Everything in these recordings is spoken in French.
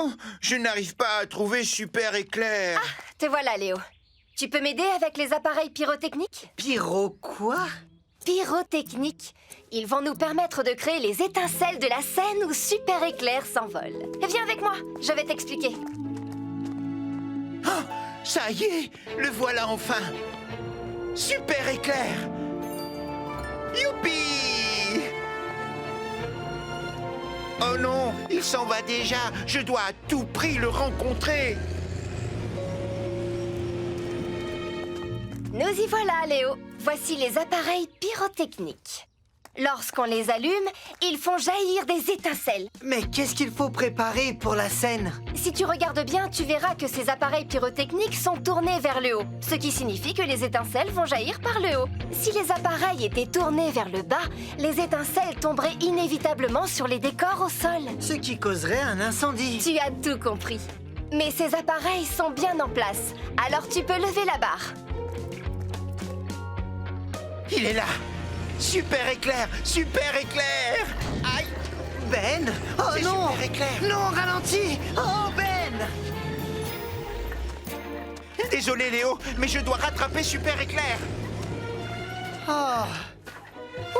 Non, je n'arrive pas à trouver Super Éclair. Ah, te voilà, Léo. Tu peux m'aider avec les appareils pyrotechniques? Pyro quoi? Pyrotechniques. Ils vont nous permettre de créer les étincelles de la scène où Super Éclair s'envole. Viens avec moi, je vais t'expliquer. Oh, ça y est, le voilà enfin. Super Éclair. Youpi! Oh non, il s'en va déjà. Je dois à tout prix le rencontrer. Nous y voilà, Léo. Voici les appareils pyrotechniques. Lorsqu'on les allume, ils font jaillir des étincelles. Mais qu'est-ce qu'il faut préparer pour la scène? Si tu regardes bien, tu verras que ces appareils pyrotechniques sont tournés vers le haut, ce qui signifie que les étincelles vont jaillir par le haut. Si les appareils étaient tournés vers le bas, les étincelles tomberaient inévitablement sur les décors au sol. Ce qui causerait un incendie. Tu as tout compris. Mais ces appareils sont bien en place, alors tu peux lever la barre. Il est là. Super Éclair, Super Éclair. Aïe. Ben! Oh C'est non! Super Éclair. Non, ralentis! Oh, Ben! Désolé Léo, mais je dois rattraper Super Éclair. Oh!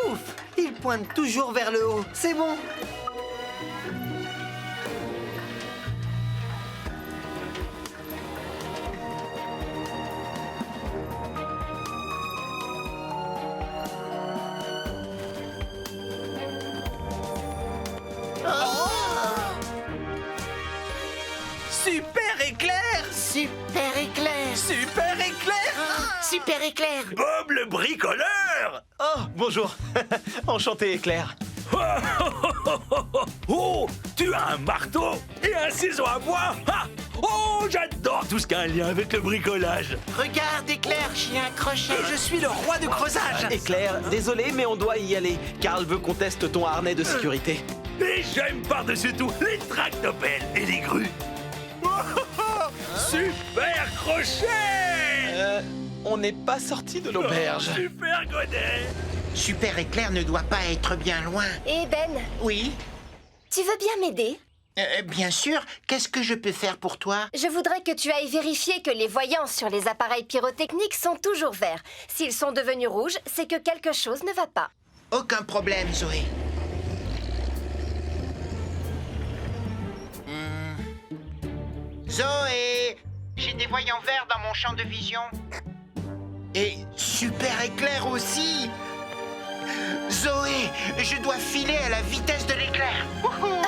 Ouf! Il pointe toujours vers le haut. C'est bon. Super Éclair! Super Éclair! Super Éclair! Super Éclair! Bob le bricoleur! Oh, bonjour. Enchanté, Éclair. Oh, tu as un marteau et un ciseau à bois? Ah, oh, j'adore tout ce qui a un lien avec le bricolage. Regarde, Éclair, chien crochet! Je suis le roi du creusage. Éclair, désolé, mais on doit y aller. Karl veut qu'on teste ton harnais de sécurité. Et j'aime par-dessus tout les tractopelles et les grues. Super crochet! On n'est pas sorti de l'auberge. Super godet! Super Éclair ne doit pas être bien loin. Et Ben, Oui, tu veux bien m'aider? bien sûr. Qu'est-ce que je peux faire pour toi? Je voudrais que tu ailles vérifier que les voyants sur les appareils pyrotechniques sont toujours verts. S'ils sont devenus rouges, c'est que quelque chose ne va pas. Aucun problème, Zoé. Zoé! J'ai des voyants verts dans mon champ de vision. Et Super Éclair aussi! Zoé, je dois filer à la vitesse de l'éclair. Wouhou!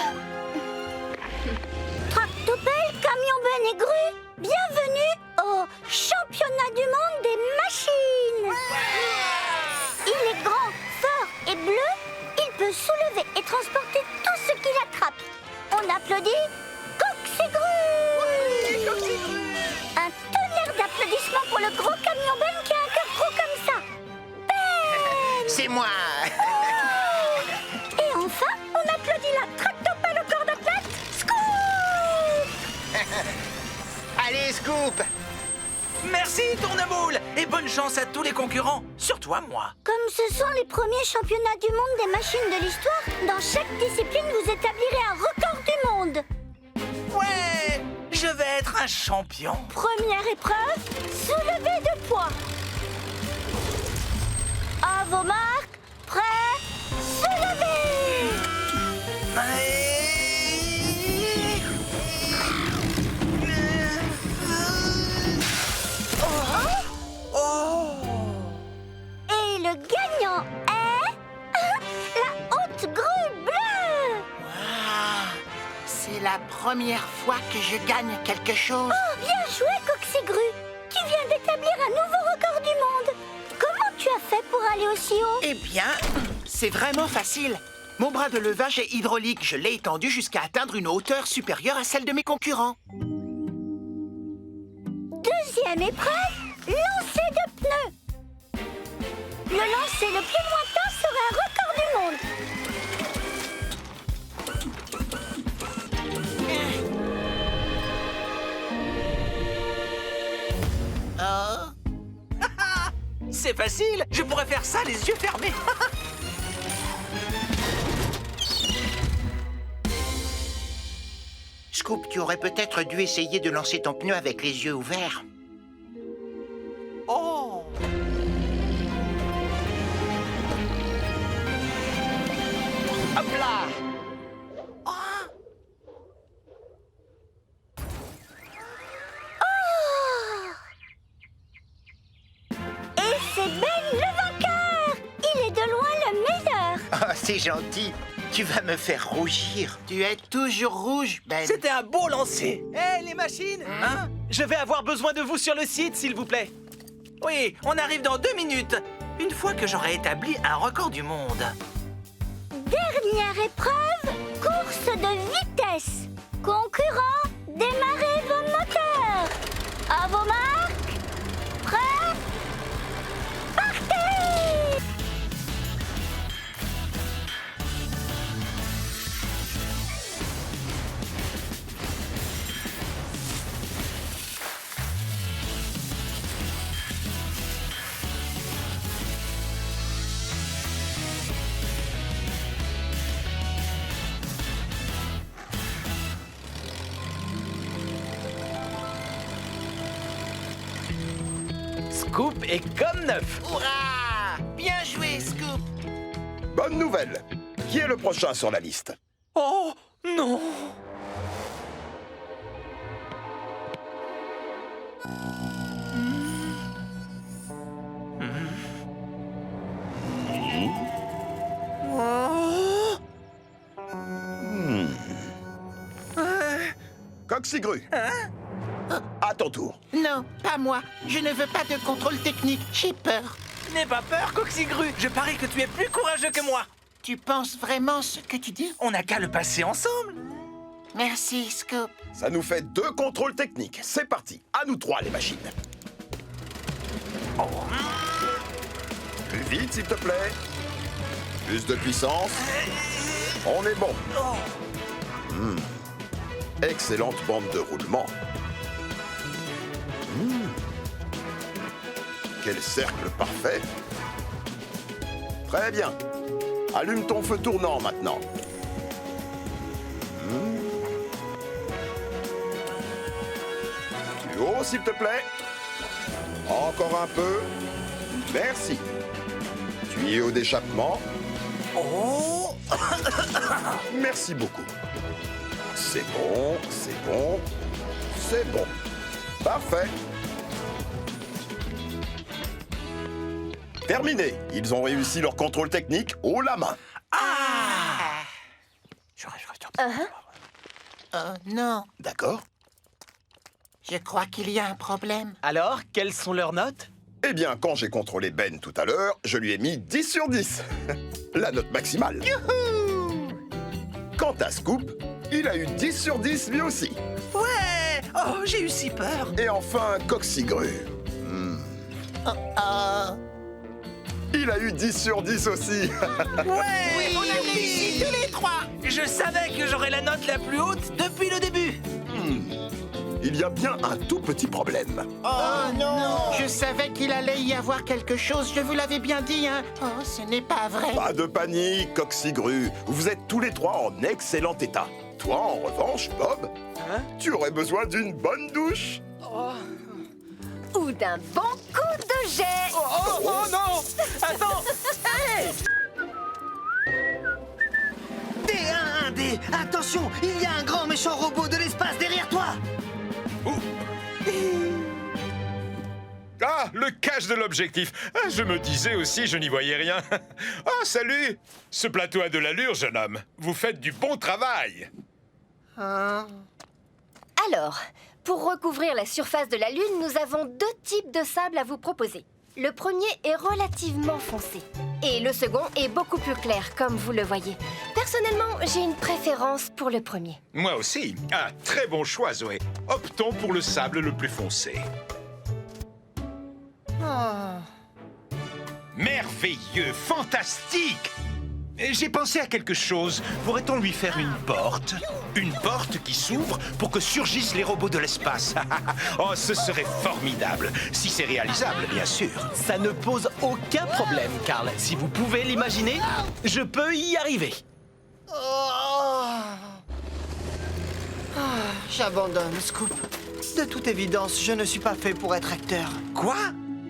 Tractopelle, camion Ben et grue, bienvenue au championnat du monde des machines. Il est grand, fort et bleu. Il peut soulever et transporter tout ce qu'il attrape. On applaudit Coxégrue. Un tonnerre d'applaudissements pour le gros camion Ben qui a un cœur gros comme ça. Ben. C'est moi! Et enfin, on applaudit la tractopelle au corps d'athlète. Scoop. Allez, Scoop! Merci, Tournemoule! Et bonne chance à tous les concurrents, surtout à moi. Comme ce sont les premiers championnats du monde des machines de l'histoire, dans chaque discipline, vous établirez un record du monde. Ouais! Je vais être un champion. Première épreuve, soulevé de poids. À vos marques, prêts, soulevez. Et le gagnant est... la haute grue bleue. C'est la première fois que je gagne quelque chose. Oh, bien joué, Coxégrue. Tu viens d'établir un nouveau record du monde. Comment tu as fait pour aller aussi haut? Eh bien, c'est vraiment facile. Mon bras de levage est hydraulique. Je l'ai étendu jusqu'à atteindre une hauteur supérieure à celle de mes concurrents. Deuxième épreuve, lancer de pneus. Le lancer le plus lointain sera un record du monde. C'est facile, je pourrais faire ça les yeux fermés. Scoop, tu aurais peut-être dû essayer de lancer ton pneu avec les yeux ouverts. Oh! Hop là! Et c'est Ben le vainqueur! Il est de loin le meilleur! Oh, c'est gentil. Tu vas me faire rougir. Tu es toujours rouge, Ben. C'était un beau lancer. Hé, les machines! Hein? Je vais avoir besoin de vous sur le site, s'il vous plaît. Oui, on arrive dans 2 minutes. Une fois que j'aurai établi un record du monde. Dernière épreuve, course de vitesse. Concurrents, démarrez vos moteurs. À vos marques, prêts, partez! Scoop est comme neuf. Hurrah! Bien joué, Scoop. Bonne nouvelle. Qui est le prochain sur la liste? Oh, non! Coxigru. À ton tour. Non, pas moi. Je ne veux pas de contrôle technique. J'ai peur. N'aie pas peur, Coxigru. Je parie que tu es plus courageux que moi. Tu penses vraiment ce que tu dis? On n'a qu'à le passer ensemble. Merci, Scoop. Ça nous fait 2 contrôles techniques. C'est parti. À nous 3, les machines. Plus vite, s'il te plaît. Plus de puissance. On est bon. Excellente bande de roulement. Quel cercle parfait. Très bien. Allume ton feu tournant maintenant. Plus haut, s'il te plaît. Encore un peu. Merci. Tuyau d'échappement. Oh! Merci beaucoup. C'est bon, c'est bon, c'est bon. Parfait. Terminé. Ils ont réussi leur contrôle technique haut la main. Oh non, D'accord? je crois qu'il y a un problème. Alors, quelles sont leurs notes? Eh bien, quand j'ai contrôlé Ben tout à l'heure, je lui ai mis 10 sur 10. La note maximale. Quant à Scoop, il a eu 10 sur 10 lui aussi. Ouais! Oh, j'ai eu si peur. Et enfin, Coxigru. Il a eu 10 sur 10 aussi. Ouais! On a réussi tous les 3. Je savais que j'aurais la note la plus haute depuis le début. Il y a bien un tout petit problème. Oh non! Je savais qu'il allait y avoir quelque chose, je vous l'avais bien dit, hein. Oh, ce n'est pas vrai. Pas de panique, Coxigru. Vous êtes tous les 3 en excellent état. Toi, en revanche, Bob, tu aurais besoin d'une bonne douche. Ou d'un bon coup de jet. Oh non! Attends! D1-1D, attention, il y a un grand méchant robot de l'espace derrière toi. Ah, le cache de l'objectif. Ah, je me disais aussi, je n'y voyais rien. Oh, salut! Ce plateau a de l'allure, jeune homme. Vous faites du bon travail. Alors, pour recouvrir la surface de la Lune, nous avons 2 types de sable à vous proposer. Le premier est relativement foncé. Et le second est beaucoup plus clair, comme vous le voyez. Personnellement, j'ai une préférence pour le premier. Moi aussi. Ah, très bon choix, Zoé. Optons pour le sable le plus foncé. Merveilleux, fantastique! J'ai pensé à quelque chose. Pourrait-on lui faire une porte? Une porte qui s'ouvre pour que surgissent les robots de l'espace. Oh, ce serait formidable. Si c'est réalisable, bien sûr. Ça ne pose aucun problème, Karl. Si vous pouvez l'imaginer, je peux y arriver. J'abandonne, Scoop. De toute évidence, je ne suis pas fait pour être acteur. Quoi?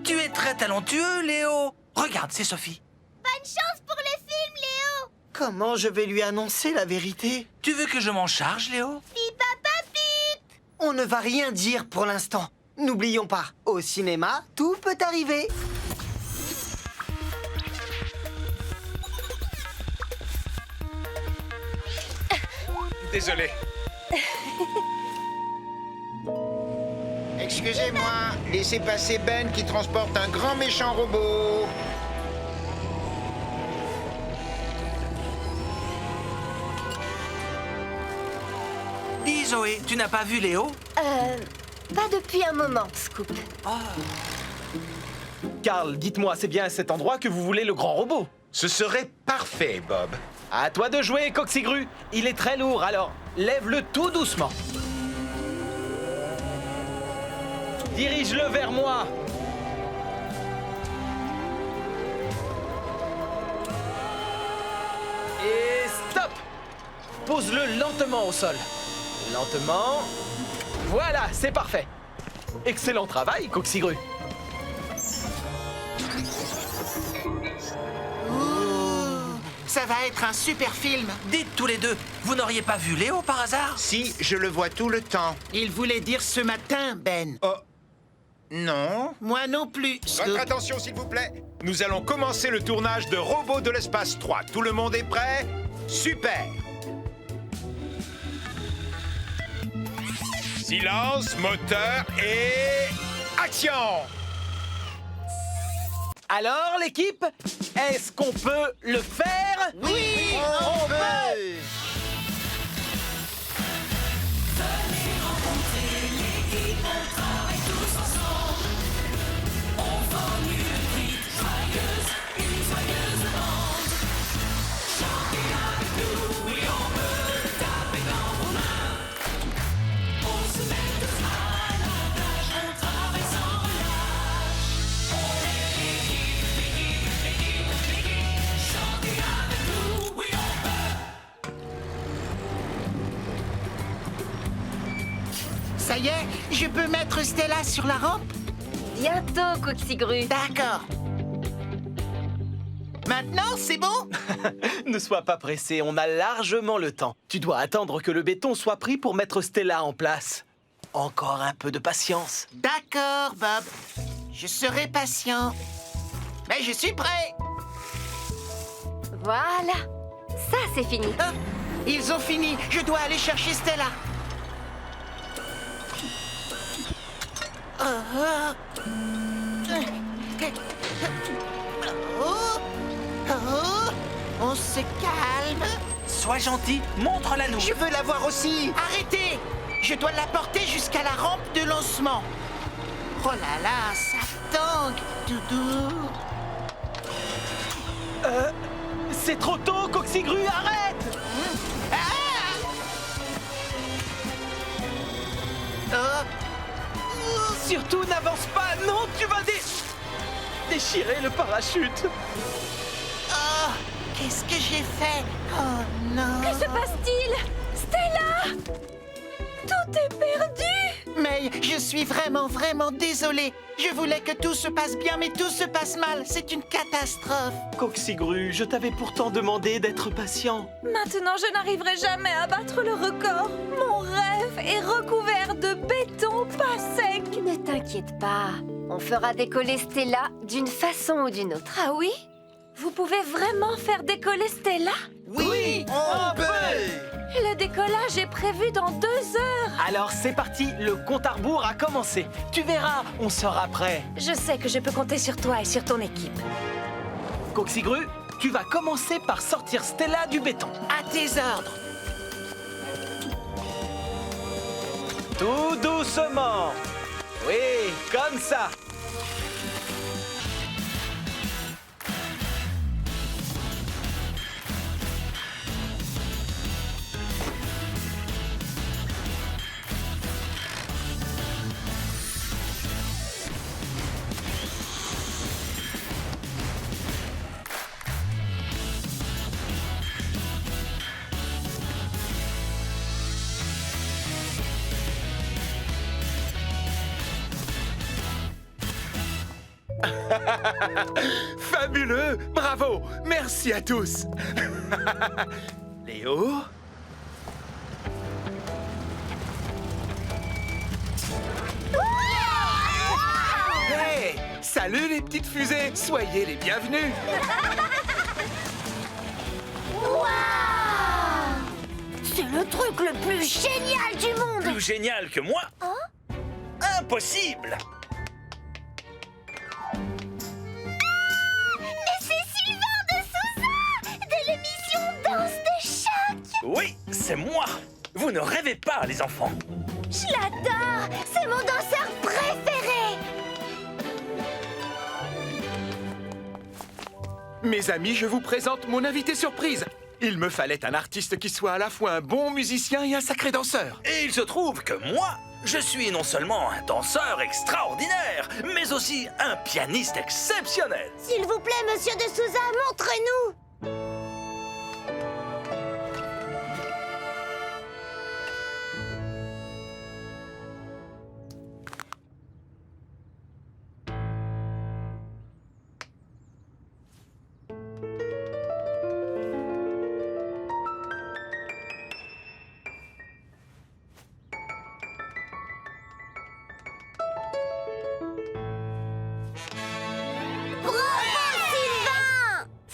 Tu es très talentueux, Léo. Regarde, c'est Sophie. Bonne chance pour le film, Léo. Comment je vais lui annoncer la vérité? Tu veux que je m'en charge, Léo? Papa Pip. On ne va rien dire pour l'instant. N'oublions pas, au cinéma, tout peut arriver. Désolé. Excusez-moi, laissez passer Ben qui transporte un grand méchant robot. Dis, Zoé, tu n'as pas vu Léo? Pas depuis un moment, Scoop. Carl, dites-moi, c'est bien à cet endroit que vous voulez le grand robot? Ce serait parfait, Bob. À toi de jouer, Coxigru. Il est très lourd, alors lève-le tout doucement. Dirige-le vers moi. Et stop! Pose-le lentement au sol. Lentement. Voilà, c'est parfait. Excellent travail, Coxigru. Ça va être un super film. Dites tous les deux, vous n'auriez pas vu Léo par hasard? Si, je le vois tout le temps. Il voulait dire ce matin, Ben. Oh. Non. Moi non plus, Scoop. Votre attention, s'il vous plaît. Nous allons commencer le tournage de Robots de l'espace 3. Tout le monde est prêt? Super. Silence, moteur et... action! Alors, l'équipe, est-ce qu'on peut le faire? Oui, on peut. Ça y est, je peux mettre Stella sur la rampe? Bientôt, Coxigru. D'accord. Maintenant, c'est bon? Ne sois pas pressé, on a largement le temps. Tu dois attendre que le béton soit pris pour mettre Stella en place. Encore un peu de patience. D'accord, Bob. Je serai patient. Mais je suis prêt. Voilà. Ça, c'est fini. Ah, ils ont fini. Je dois aller chercher Stella. On se calme. Sois gentil, montre-la-nous. Je veux la voir aussi. Arrêtez. Je dois la porter jusqu'à la rampe de lancement. Oh là là, ça tangue, Doudou. C'est trop tôt, Coxigru, arrête! Surtout, n'avance pas! Non, tu vas déchirer le parachute! Oh, qu'est-ce que j'ai fait? Oh non. Que se passe-t-il? Stella! Tout est perdu! Mais je suis vraiment désolé. Je voulais que tout se passe bien, mais tout se passe mal. C'est une catastrophe. Coxigru, je t'avais pourtant demandé d'être patient. Maintenant, je n'arriverai jamais à battre le record. Mon rêve est recouvert de béton pas sec. Ne t'inquiète pas. On fera décoller Stella d'une façon ou d'une autre. Ah oui? Vous pouvez vraiment faire décoller Stella? Oui, on peut. Le décollage est prévu dans 2 heures. Alors c'est parti, le compte à rebours a commencé. Tu verras, on sera prêt. Je sais que je peux compter sur toi et sur ton équipe. Coxigru, tu vas commencer par sortir Stella du béton. À tes ordres. Tout doucement. Oui, comme ça. Fabuleux! Bravo! Merci à tous! Léo? Hey! Salut les petites fusées! Soyez les bienvenus! C'est le truc le plus génial du monde! Plus génial que moi? Impossible! Mais c'est Sylvain de Sousa! De l'émission Danse de choc! Oui, c'est moi! Vous ne rêvez pas, les enfants! Je l'adore! C'est mon danseur préféré! Mes amis, je vous présente mon invité surprise. Il me fallait un artiste qui soit à la fois un bon musicien et un sacré danseur. Et il se trouve que moi, je suis non seulement un danseur extraordinaire, mais aussi un pianiste exceptionnel. S'il vous plaît, monsieur de Sousa, montrez-nous!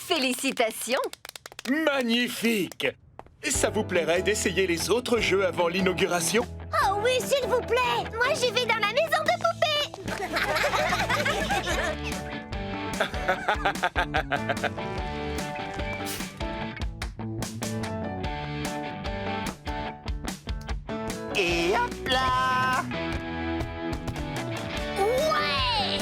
Félicitations! Magnifique! Ça vous plairait d'essayer les autres jeux avant l'inauguration? Oh oui, s'il vous plaît! Moi, j'y vais dans la maison de poupées! Et hop là! Ouais!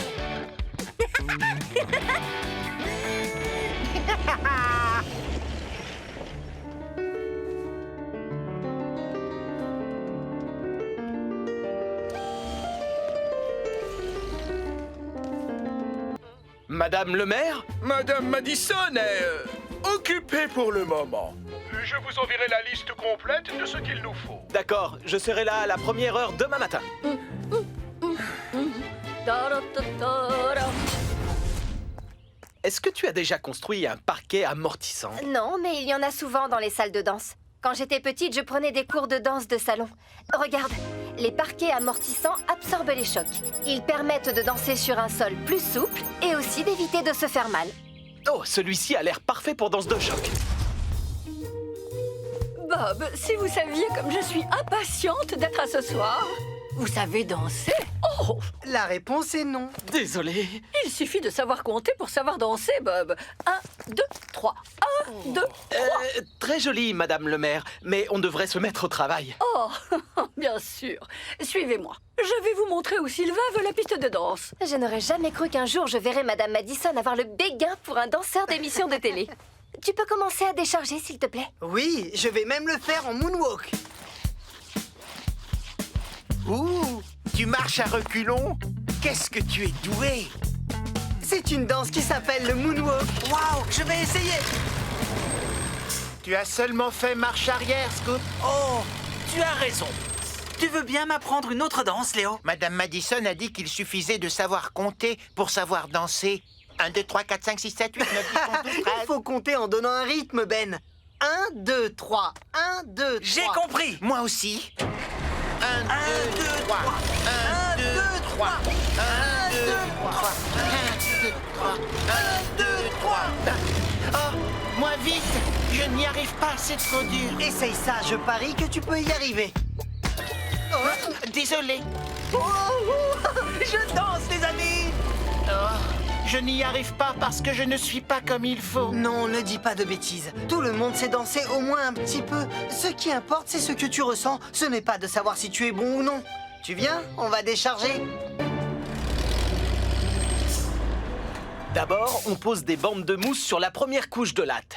Madame le maire? Madame Madison est occupée pour le moment. Je vous enverrai la liste complète de ce qu'il nous faut. D'accord, je serai là à la première heure demain matin. Est-ce que tu as déjà construit un parquet amortissant? Non, mais il y en a souvent dans les salles de danse. Quand j'étais petite, je prenais des cours de danse de salon. Regarde, les parquets amortissants absorbent les chocs. Ils permettent de danser sur un sol plus souple et aussi d'éviter de se faire mal. Oh, celui-ci a l'air parfait pour danse de choc. Bob, si vous saviez comme je suis impatiente d'être à ce soir. Vous savez danser? Oh! La réponse est non. Désolé. Il suffit de savoir compter pour savoir danser, Bob. 1, 2, 3. 1, 2, 3. Très joli, Madame le maire, mais on devrait se mettre au travail. Oh, bien sûr. Suivez-moi. Je vais vous montrer où Sylvain veut la piste de danse. Je n'aurais jamais cru qu'un jour je verrais Madame Madison avoir le béguin pour un danseur d'émission de télé. Tu peux commencer à décharger, s'il te plaît? Oui, je vais même le faire en moonwalk. Ouh, tu marches à reculons? Qu'est-ce que tu es doué! C'est une danse qui s'appelle le moonwalk. Waouh, je vais essayer! Tu as seulement fait marche arrière, Scoop. Oh, tu as raison. Tu veux bien m'apprendre une autre danse, Léo? Madame Madison a dit qu'il suffisait de savoir compter pour savoir danser. 1, 2, 3, 4, 5, 6, 7, 8, 9, 10, 11, 12, 13. Il faut compter en donnant un rythme, Ben. 1, 2, 3. 1, 2, 3. J'ai compris. Moi aussi. 1, 2, 3. 1, 2, 3. 1, 2, 3. 1, 2, 3. 1, 2, 3. Oh, moi vite. Je n'y arrive pas, c'est trop dur. Essaye ça, je parie que tu peux y arriver. Désolé. Je danse, les amis. Oh, je n'y arrive pas parce que je ne suis pas comme il faut. Non, ne dis pas de bêtises. Tout le monde sait danser au moins un petit peu. Ce qui importe, c'est ce que tu ressens. Ce n'est pas de savoir si tu es bon ou non. Tu viens? On va décharger. D'abord, on pose des bandes de mousse sur la première couche de latte.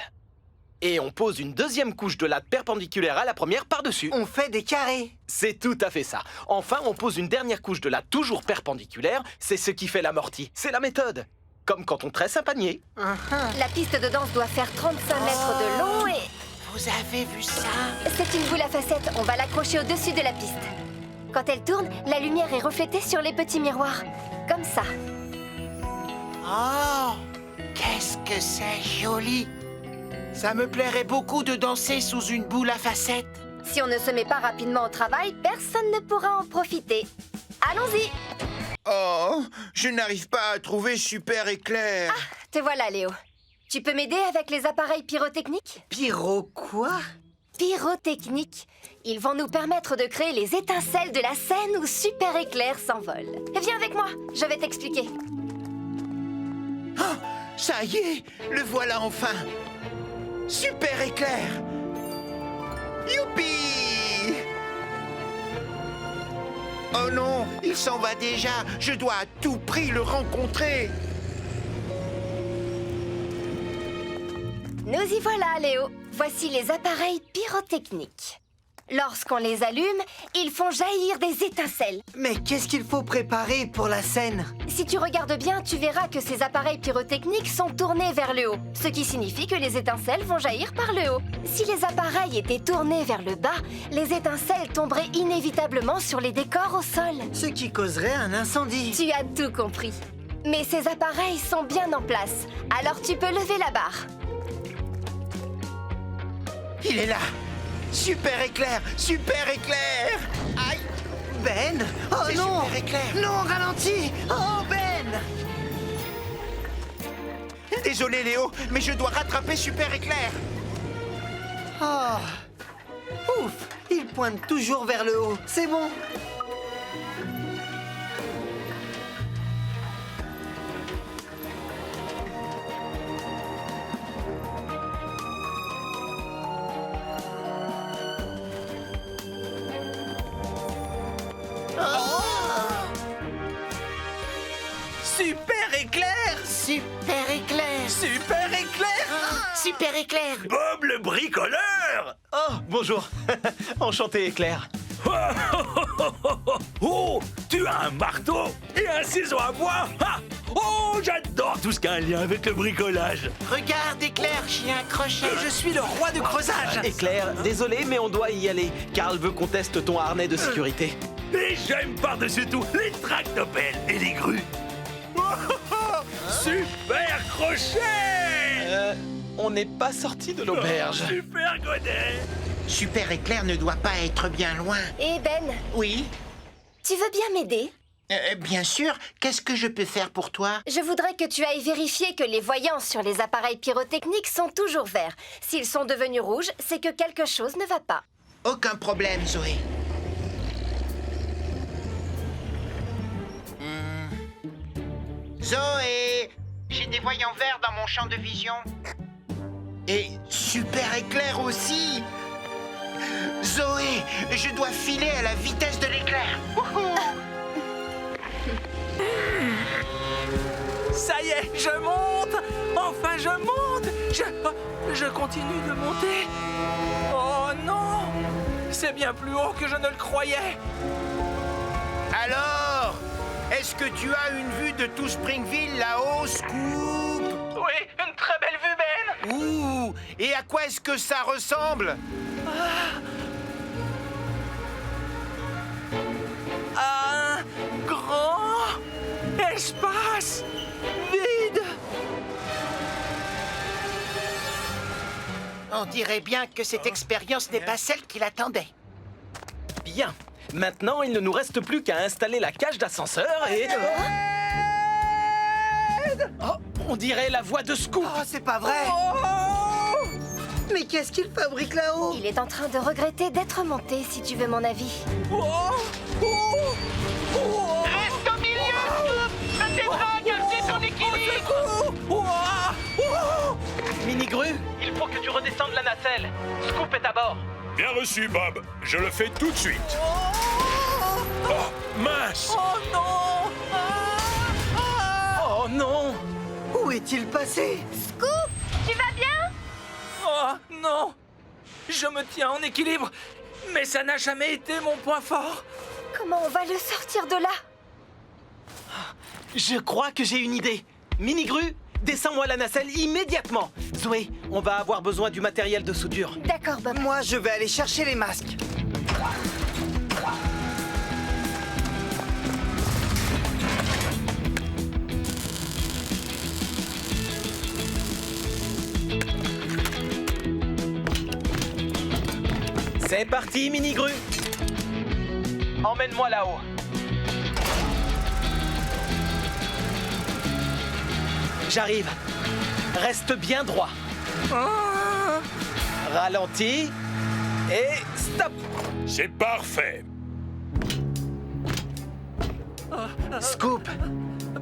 Et on pose une deuxième couche de latte perpendiculaire à la première par-dessus. On fait des carrés. C'est tout à fait ça. Enfin, on pose une dernière couche de latte toujours perpendiculaire. C'est ce qui fait l'amorti. C'est la méthode. Comme quand on tresse un panier. La piste de danse doit faire 35 mètres de long et... Vous avez vu ça? C'est une boule à facettes. On va l'accrocher au-dessus de la piste. Quand elle tourne, la lumière est reflétée sur les petits miroirs. Comme ça. Oh, qu'est-ce que c'est joli! Ça me plairait beaucoup de danser sous une boule à facettes. Si on ne se met pas rapidement au travail, personne ne pourra en profiter. Allons-y. Oh, je n'arrive pas à trouver Super Éclair. Te voilà, Léo. Tu peux m'aider avec les appareils pyrotechniques? Pyro quoi? Pyrotechniques. Ils vont nous permettre de créer les étincelles de la scène où Super Éclair s'envole. Viens avec moi, je vais t'expliquer. Oh, ça y est, le voilà enfin. Super Éclair. Youpi! Oh non, il s'en va déjà. Je dois à tout prix le rencontrer. Nous y voilà, Léo. Voici les appareils pyrotechniques. Lorsqu'on les allume, ils font jaillir des étincelles. Mais qu'est-ce qu'il faut préparer pour la scène? Si tu regardes bien, tu verras que ces appareils pyrotechniques sont tournés vers le haut, ce qui signifie que les étincelles vont jaillir par le haut. Si les appareils étaient tournés vers le bas, les étincelles tomberaient inévitablement sur les décors au sol. Ce qui causerait un incendie. Tu as tout compris. Mais ces appareils sont bien en place, alors tu peux lever la barre. Il est là. Super Éclair, Super Éclair. Aïe. Ben! Oh C'est non! Super Éclair. Non, ralentis! Oh, Ben! Désolé Léo, mais je dois rattraper Super Éclair. Oh! Ouf! Il pointe toujours vers le haut. C'est bon. Super Éclair! Super Éclair. Super Éclair! Super Éclair. Bob le bricoleur! Oh, bonjour. Enchanté, Éclair. Oh, tu as un marteau et un ciseau à bois! Ah! Oh, j'adore tout ce qui a un lien avec le bricolage! Regarde Éclair, j'ai un crochet. Je suis le roi du creusage! Éclair, désolé, mais on doit y aller. Karl veut qu'on teste ton harnais de sécurité. Et j'aime par-dessus tout les tractopelles et les grues! Super crochet! On n'est pas sorti de l'auberge. Super godet! Super Éclair ne doit pas être bien loin. Et Ben, Oui, tu veux bien m'aider? bien sûr. Qu'est-ce que je peux faire pour toi? Je voudrais que tu ailles vérifier que les voyants sur les appareils pyrotechniques sont toujours verts. S'ils sont devenus rouges, c'est que quelque chose ne va pas. Aucun problème, Zoé. Zoé! J'ai des voyants verts dans mon champ de vision. Et Super Éclair aussi! Zoé, je dois filer à la vitesse de l'éclair. Wouhou! Ça y est, je monte! Enfin, je monte! Je continue de monter. Oh non! C'est bien plus haut que je ne le croyais. Alors, est-ce que tu as une vue de tout Springville là-haut, Scoop? Oui, une très belle vue, Ben! Ouh! Et à quoi est-ce que ça ressemble? Un grand espace vide! On dirait bien que cette expérience n'est pas celle qu'il attendait. Bien. Maintenant, il ne nous reste plus qu'à installer la cage d'ascenseur et... Oh, on dirait la voix de Scoop. Oh, c'est pas vrai! Mais qu'est-ce qu'il fabrique là-haut? Il est en train de regretter d'être monté, si tu veux mon avis. Reste au milieu! Ça t'étrangle, c'est ton équilibre! Mini-grue, il faut que tu redescendes la nacelle. Scoop est à bord. Bien reçu, Bob. Je le fais tout de suite. Oh, mince! Oh non! Oh non! Où est-il passé? Scoop, tu vas bien? Oh non! Je me tiens en équilibre, mais ça n'a jamais été mon point fort. Comment on va le sortir de là? Je crois que j'ai une idée. Mini-grue, descends-moi la nacelle immédiatement. Zoé, on va avoir besoin du matériel de soudure. D'accord, Bob. Moi, je vais aller chercher les masques. C'est parti, mini-grue. Emmène-moi là-haut. J'arrive. Reste bien droit. Ralentis. Et stop. C'est parfait. Scoop,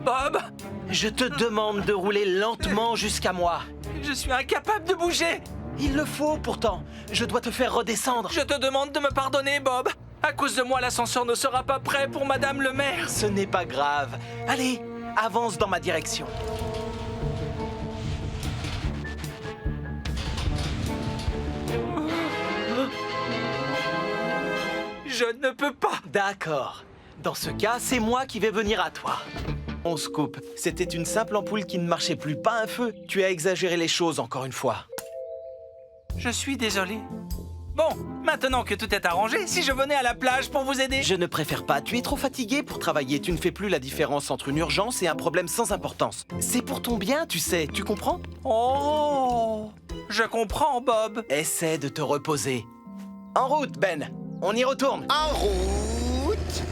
Bob, je te demande de rouler lentement jusqu'à moi. je suis incapable de bouger. Il le faut pourtant. Je dois te faire redescendre. Je te demande de me pardonner, Bob. À cause de moi, l'ascenseur ne sera pas prêt pour Madame le maire. Ce n'est pas grave. Allez, avance dans ma direction. Je ne peux pas. D'accord. Dans ce cas, c'est moi qui vais venir à toi. On se coupe. C'était une simple ampoule qui ne marchait plus, pas un feu. Tu as exagéré les choses encore une fois. Je suis désolé. Bon, maintenant que tout est arrangé, si je venais à la plage pour vous aider... Je ne préfère pas. Tu es trop fatigué pour travailler. Tu ne fais plus la différence entre une urgence et un problème sans importance. C'est pour ton bien, tu sais. Tu comprends? Oh, je comprends, Bob. Essaie de te reposer. En route, Ben. On y retourne. En route.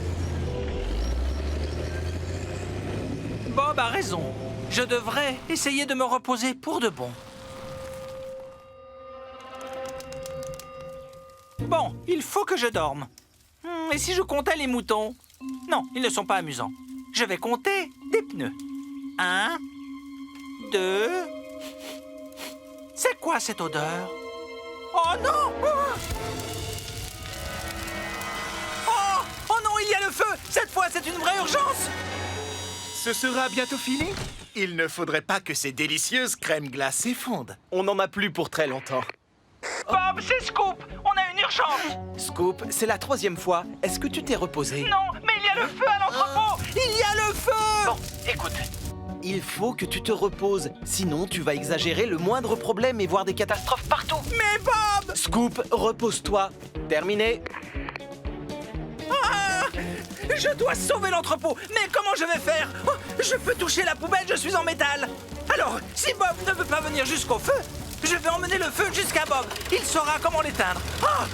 Bob a raison. Je devrais essayer de me reposer pour de bon. Bon, il faut que je dorme. Et si je comptais les moutons? Non, ils ne sont pas amusants. Je vais compter des pneus. 1, 2... C'est quoi cette odeur? Oh non! Oh non, il y a le feu! Cette fois, c'est une vraie urgence! Ce sera bientôt fini. Il ne faudrait pas que ces délicieuses crèmes glacées fondent. On n'en a plus pour très longtemps. Bob, c'est Scoop! On a une urgence! Scoop, c'est la 3e fois. Est-ce que tu t'es reposé? Non, mais il y a le feu à l'entrepôt! Il y a le feu! Bon, écoute. Il faut que tu te reposes. Sinon, tu vas exagérer le moindre problème et voir des catastrophes partout. Mais Bob! Scoop, repose-toi. Terminé. Ah, je dois sauver l'entrepôt! Mais comment je vais faire? Oh, je peux toucher la poubelle, je suis en métal! Alors, si Bob ne veut pas venir jusqu'au feu, je vais emmener le feu jusqu'à Bob. Il saura comment l'éteindre. Non!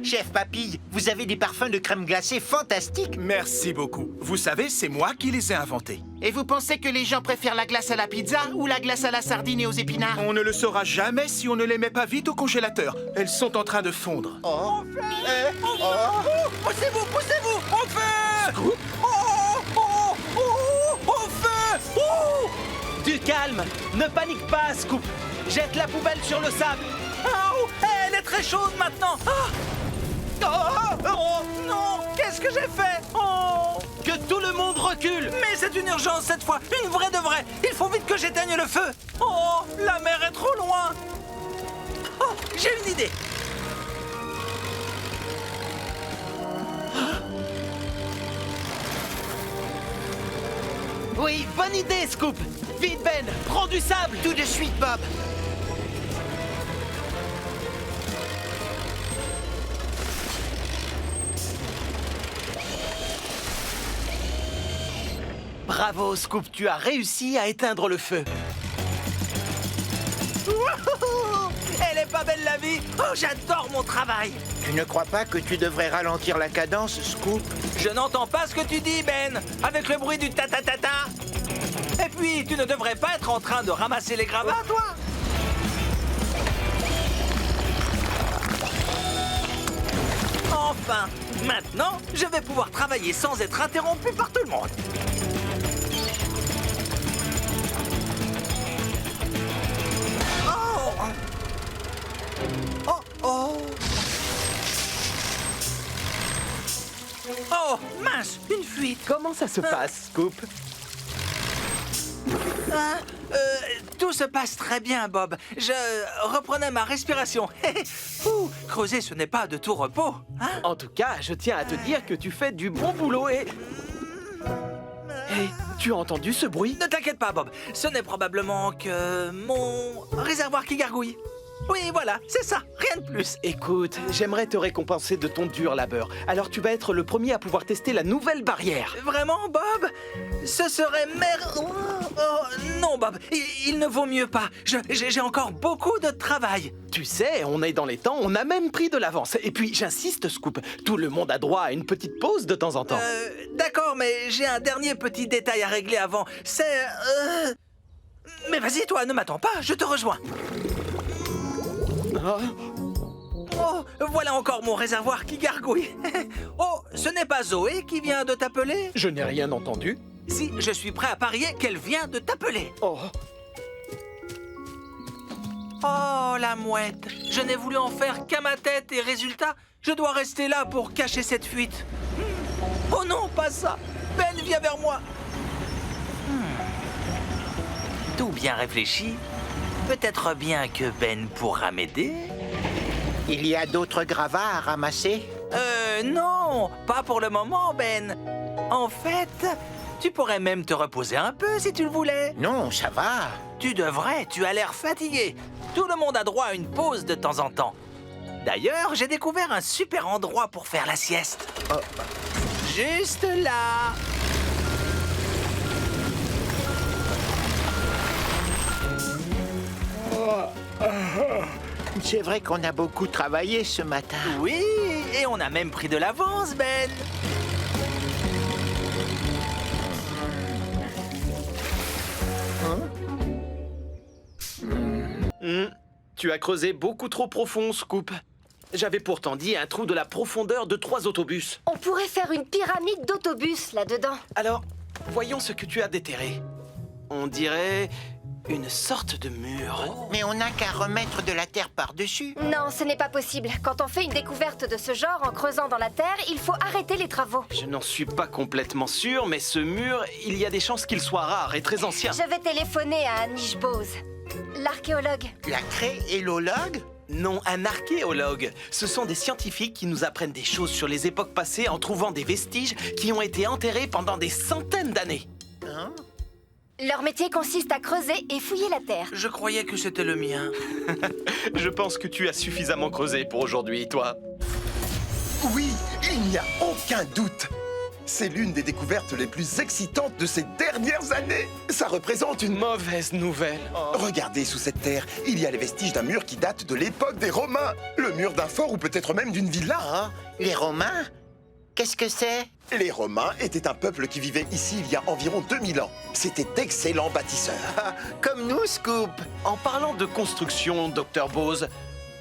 Chef Papille, vous avez des parfums de crème glacée fantastiques. Merci beaucoup. Vous savez, c'est moi qui les ai inventés. Et vous pensez que les gens préfèrent la glace à la pizza ou la glace à la sardine et aux épinards? On ne le saura jamais si on ne les met pas vite au congélateur. Elles sont en train de fondre. Poussez-vous, poussez-vous! Au feu! Au feu! Du calme. Ne panique pas, Scoop. Jette la poubelle sur le sable. Oh, elle est très chaude maintenant! Oh non! Qu'est-ce que j'ai fait? Oh! Que tout le monde recule. Mais c'est une urgence cette fois! Une vraie de vraie! Il faut vite que j'éteigne le feu! Oh! La mer est trop loin! Oh! J'ai une idée! Oui, bonne idée, Scoop. Vite, Ben. Prends du sable. Tout de suite, Bob. Bravo, Scoop. Tu as réussi à éteindre le feu. Wouhou! Elle est pas belle la vie! Oh, j'adore mon travail! Tu ne crois pas que tu devrais ralentir la cadence, Scoop? Je n'entends pas ce que tu dis, Ben! Avec le bruit du ta-ta-ta-ta! Et puis, tu ne devrais pas être en train de ramasser les gravats, toi! Enfin! Maintenant, je vais pouvoir travailler sans être interrompu par tout le monde! Oh, mince, une fuite. Comment ça se passe, Scoop? Tout se passe très bien, Bob. Je reprenais ma respiration. Ouh, creuser, ce n'est pas de tout repos. Hein? En tout cas, je tiens à te dire que tu fais du bon boulot et... Hé, tu as entendu ce bruit? Ne t'inquiète pas, Bob. Ce n'est probablement que mon réservoir qui gargouille. Oui, voilà, c'est ça, rien de plus. Écoute, j'aimerais te récompenser de ton dur labeur. Alors tu vas être le premier à pouvoir tester la nouvelle barrière. Vraiment, Bob? Ce serait non, Bob, il ne vaut mieux pas. J'ai encore beaucoup de travail. Tu sais, on est dans les temps, on a même pris de l'avance. Et puis, j'insiste, Scoop, tout le monde a droit à une petite pause de temps en temps. D'accord, mais j'ai un dernier petit détail à régler avant. C'est... Mais vas-y, toi, ne m'attends pas, je te rejoins. Oh, voilà encore mon réservoir qui gargouille. Oh, ce n'est pas Zoé qui vient de t'appeler? Je n'ai rien entendu. Si, je suis prêt à parier qu'elle vient de t'appeler. Oh, Oh, la mouette. Je n'ai voulu en faire qu'à ma tête et résultat, je dois rester là pour cacher cette fuite. Oh non, pas ça. Ben, viens vers moi. Tout bien réfléchi. Peut-être bien que Ben pourra m'aider. Il y a d'autres gravats à ramasser? Non, pas pour le moment, Ben. En fait, tu pourrais même te reposer un peu si tu le voulais. Non, ça va. Tu devrais, tu as l'air fatigué. Tout le monde a droit à une pause de temps en temps. D'ailleurs, j'ai découvert un super endroit pour faire la sieste. Oh. Juste là. C'est vrai qu'on a beaucoup travaillé ce matin. Oui, et on a même pris de l'avance, Ben. Tu as creusé beaucoup trop profond, Scoop. J'avais pourtant dit un trou de la profondeur de 3 autobus. On pourrait faire une pyramide d'autobus là-dedans. Alors, voyons ce que tu as déterré. On dirait une sorte de mur. Mais on n'a qu'à remettre de la terre par-dessus. Non, ce n'est pas possible. Quand on fait une découverte de ce genre en creusant dans la terre, il faut arrêter les travaux. Je n'en suis pas complètement sûr, mais ce mur, il y a des chances qu'il soit rare et très ancien. Je vais téléphoner à Anish Bose, l'archéologue. La créologue? Non, un archéologue. Ce sont des scientifiques qui nous apprennent des choses sur les époques passées en trouvant des vestiges qui ont été enterrés pendant des centaines d'années. Hein? Leur métier consiste à creuser et fouiller la terre. Je croyais que c'était le mien. Je pense que tu as suffisamment creusé pour aujourd'hui, toi. Oui, il n'y a aucun doute. C'est l'une des découvertes les plus excitantes de ces dernières années. Ça représente une... Mauvaise nouvelle. Regardez sous cette terre, il y a les vestiges d'un mur qui date de l'époque des Romains. Le mur d'un fort ou peut-être même d'une villa. Oh, les Romains? Qu'est-ce que c'est? Les Romains étaient un peuple qui vivait ici il y a environ 2000 ans. C'était d'excellents bâtisseurs. Comme nous, Scoop. En parlant de construction, Dr Bose,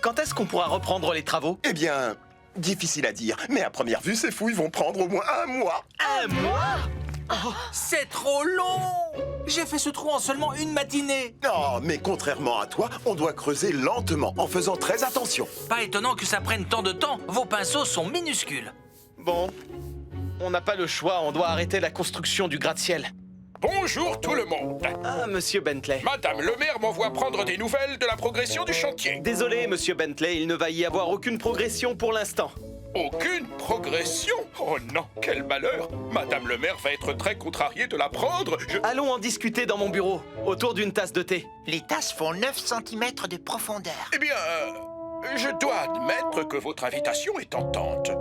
quand est-ce qu'on pourra reprendre les travaux? Eh bien, difficile à dire, mais à première vue, ces fouilles vont prendre au moins 1 mois. 1 mois? C'est trop long. J'ai fait ce trou en seulement une matinée. Non, mais contrairement à toi, on doit creuser lentement, en faisant très attention. Pas étonnant que ça prenne tant de temps. Vos pinceaux sont minuscules. Bon, on n'a pas le choix, on doit arrêter la construction du gratte-ciel. Bonjour tout le monde. Ah, monsieur Bentley. Madame le maire m'envoie prendre des nouvelles de la progression du chantier. Désolé, monsieur Bentley, il ne va y avoir aucune progression pour l'instant. Aucune progression? Oh non, quel malheur! Madame le maire va être très contrariée de l'apprendre. Allons en discuter dans mon bureau, autour d'une tasse de thé. Les tasses font 9 cm de profondeur. Eh bien, je dois admettre que votre invitation est tentante.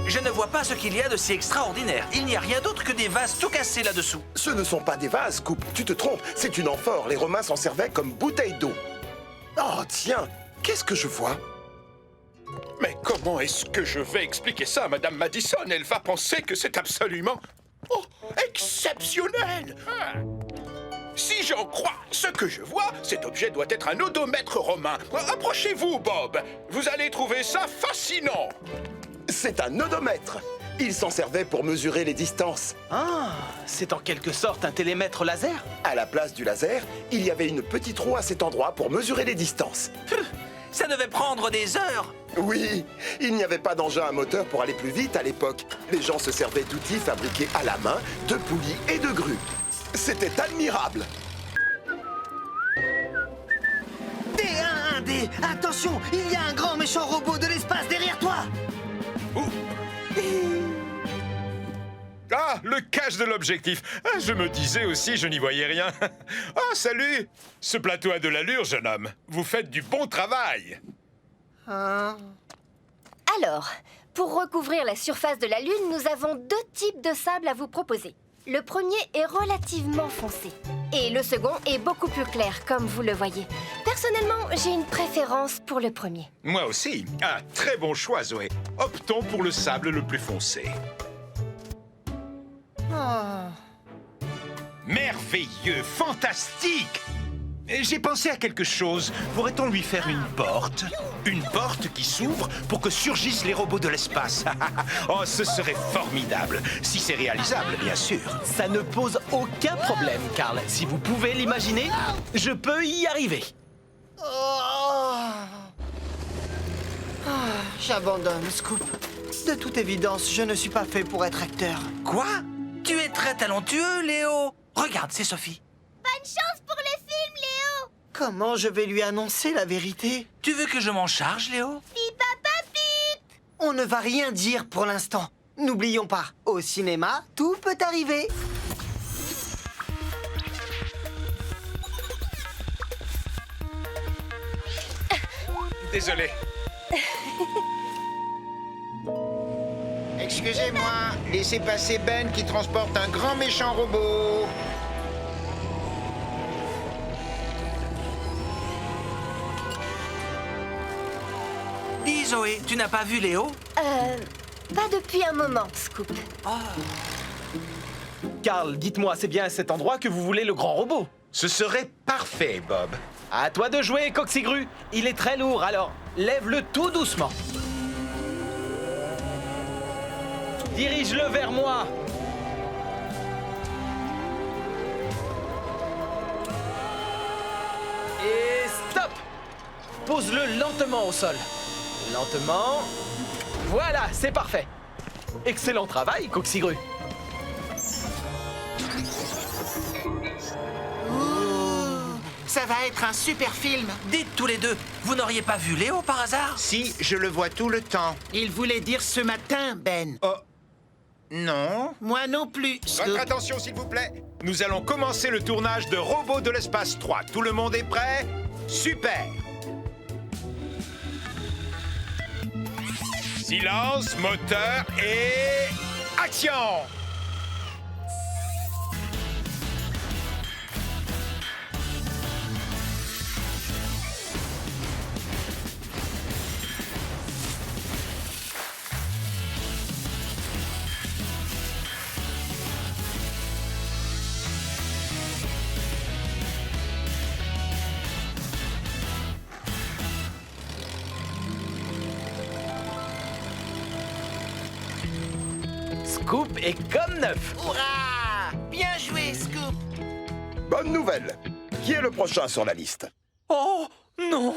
Je ne vois pas ce qu'il y a de si extraordinaire. Il n'y a rien d'autre que des vases tout cassés là-dessous. Ce ne sont pas des vases, Scoop. Tu te trompes, c'est une amphore. Les Romains s'en servaient comme bouteille d'eau. Oh, tiens, qu'est-ce que je vois? Mais comment est-ce que je vais expliquer ça à Madame Madison? Elle va penser que c'est absolument... Oh, exceptionnel! Si j'en crois ce que je vois, cet objet doit être un odomètre romain. Approchez-vous, Bob. Vous allez trouver ça fascinant. C'est un odomètre. Il s'en servait pour mesurer les distances. Ah, c'est en quelque sorte un télémètre laser? À la place du laser, il y avait une petite roue à cet endroit pour mesurer les distances. Ça devait prendre des heures. Oui, il n'y avait pas d'engin à moteur pour aller plus vite à l'époque. Les gens se servaient d'outils fabriqués à la main, de poulies et de grues. C'était admirable. D1-1D, attention, il y a un grand méchant robot de l'espace derrière toi. Ah, le cache de l'objectif. Ah, je me disais aussi, je n'y voyais rien. Ah, salut. Ce plateau a de l'allure, jeune homme. Vous faites du bon travail. Hein? Alors, pour recouvrir la surface de la Lune, nous avons 2 types de sable à vous proposer. Le premier est relativement foncé. Et le second est beaucoup plus clair, comme vous le voyez. Personnellement, j'ai une préférence pour le premier. Moi aussi. Ah, très bon choix, Zoé. Optons pour le sable le plus foncé. Oh. Merveilleux, fantastique. J'ai pensé à quelque chose. Pourrait-on lui faire une porte? Une porte qui s'ouvre pour que surgissent les robots de l'espace. Oh, ce serait formidable. Si c'est réalisable, bien sûr. Ça ne pose aucun problème, Carl. Si vous pouvez l'imaginer, je peux y arriver. J'abandonne, Scoop. De toute évidence, je ne suis pas fait pour être acteur. Quoi? Tu es très talentueux, Léo. Regarde, c'est Sophie. Bonne chance pour le film, Léo. Comment je vais lui annoncer la vérité? Tu veux que je m'en charge, Léo? Pip, papa, pip. On ne va rien dire pour l'instant. N'oublions pas, au cinéma, tout peut arriver. Désolé. Excusez-moi, laissez passer Ben qui transporte un grand méchant robot. Dis, Zoé, tu n'as pas vu Léo? Pas depuis un moment, Scoop. Carl, dites-moi, c'est bien à cet endroit que vous voulez le grand robot? Ce serait parfait, Bob. À toi de jouer, Coxigru. Il est très lourd, alors lève-le tout doucement. Dirige-le vers moi. Et stop. Pose-le lentement au sol. Lentement. Voilà, c'est parfait. Excellent travail, Coxigru. Ça va être un super film. Dites tous les deux, vous n'auriez pas vu Léo par hasard? Si, je le vois tout le temps. Il voulait dire ce matin, Ben. Oh. Non. Moi non plus, Scoop. Votre attention, s'il vous plaît. Nous allons commencer le tournage de Robots de l'espace 3. Tout le monde est prêt? Super. Silence, moteur et... action! Scoop est comme neuf. Hurrah! Bien joué, Scoop. Bonne nouvelle. Qui est le prochain sur la liste? Oh, non!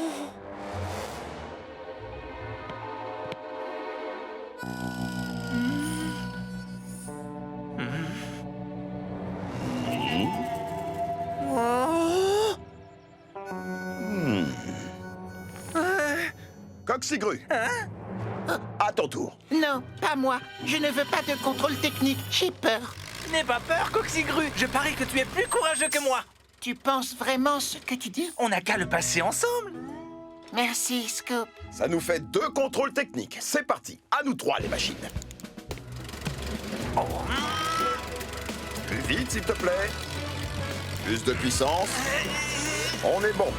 Coxigru. À ton tour. Non, pas moi. Je ne veux pas de contrôle technique. J'ai peur. N'aie pas peur, Coxigru. Je parie que tu es plus courageux que moi. Tu penses vraiment ce que tu dis? On n'a qu'à le passer ensemble. Merci, Scoop. Ça nous fait 2 contrôles techniques. C'est parti. À nous 3, les machines. Plus vite, s'il te plaît. Plus de puissance. On est bon.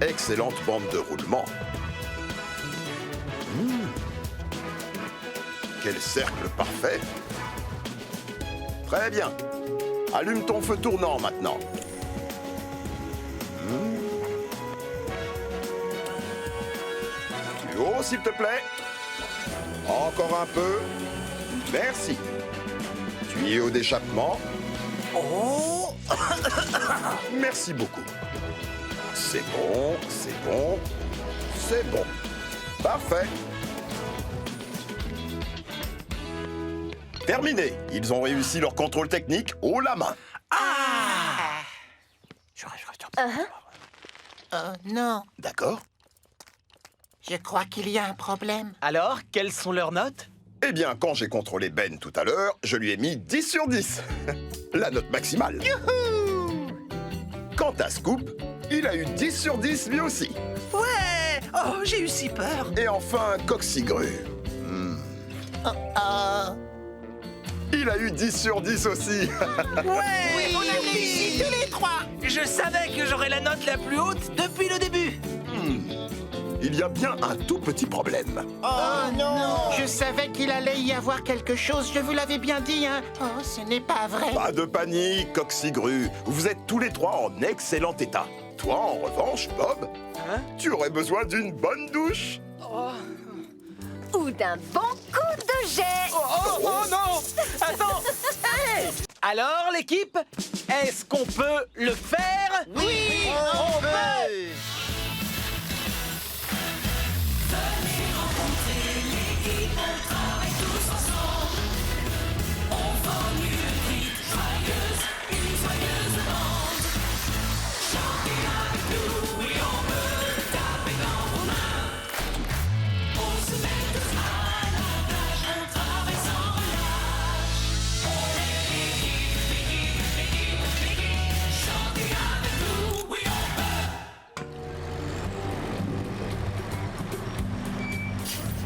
Excellente bande de roulement. Quel cercle parfait. Très bien. Allume ton feu tournant maintenant. Plus haut, s'il te plaît. Encore un peu. Merci. Tuyau d'échappement. Oh! Merci beaucoup. C'est bon, c'est bon, c'est bon. Parfait. Terminé. Ils ont réussi leur contrôle technique haut la main. Oh non, D'accord? je crois qu'il y a un problème. Alors, quelles sont leurs notes? Eh bien, quand j'ai contrôlé Ben tout à l'heure, je lui ai mis 10 sur 10. La note maximale. Quant à Scoop, il a eu 10 sur 10 lui aussi. Ouais. Oh, j'ai eu si peur. Et enfin, Coxigru. Il a eu 10 sur 10 aussi. Ouais, on a réussi tous les trois. Je savais que j'aurais la note la plus haute depuis le début. Il y a bien un tout petit problème. Oh non! Je savais qu'il allait y avoir quelque chose, je vous l'avais bien dit, hein. Oh, ce n'est pas vrai. Pas de panique, Coxigru. Vous êtes tous les trois en excellent état. Toi, en revanche, Bob, tu aurais besoin d'une bonne douche. Ou d'un bon coup de jet. Oh non! Attends! Hey! Alors, l'équipe, est-ce qu'on peut le faire? Oui, on peut!